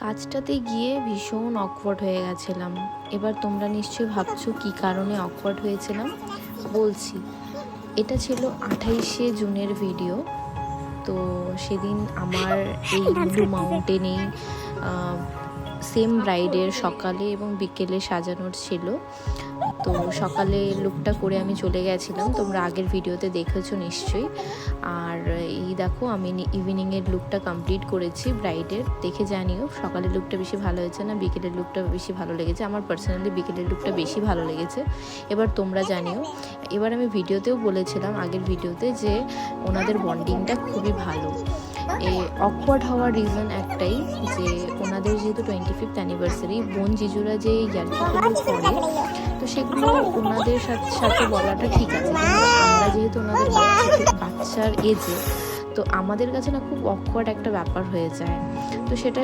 কাজটাতে গিয়ে ভীষণ অকওয়ার্ড হয়ে গেছিলাম। এবার তোমরা নিশ্চয়ই ভাবছো কী কারণে অকওয়ার্ড হয়েছিলাম। বলছি, এটা ছিল 28শে জুনের ভিডিও। তো সেদিন আমার এই ব্লু মাউন্টেনেই সেম ব্রাইডের সকালে এবং বিকেলে সাজানোর ছিল। তো সকালে লুকটা করে আমি চলে গেছিলাম, তোমরা আগের ভিডিওতে দেখেছো নিশ্চয়ই। আর এই দেখো আমি ইভিনিংয়ের লুকটা কমপ্লিট করেছি ব্রাইডের। দেখে জানিও সকালের লুকটা বেশি ভালো হয়েছে না বিকেলের লুকটা বেশি ভালো লেগেছে। আমার পার্সোনালি বিকেলের লুকটা বেশি ভালো লেগেছে। এবার তোমরা জানিও। এবার আমি ভিডিওতেও বলেছিলাম আগের ভিডিওতে যে ওনাদের বন্ডিংটা খুবই ভালো। অকওয়ার্ড হওয়ার রিজন একটাই, যে ওনাদের যেহেতু 25th অ্যানিভার্সারি, বোন জিজুরা যে ইয়ার্কিগুলো করে, তো সেগুলো ওনাদের সাথে বলাটা ঠিক আছে, কিন্তু আমরা যেহেতু ওনাদের বাচ্চার এজে, তো আমাদের কাছে না খুব অকওয়ার্ড একটা ব্যাপার হয়ে যায়। তো সেটা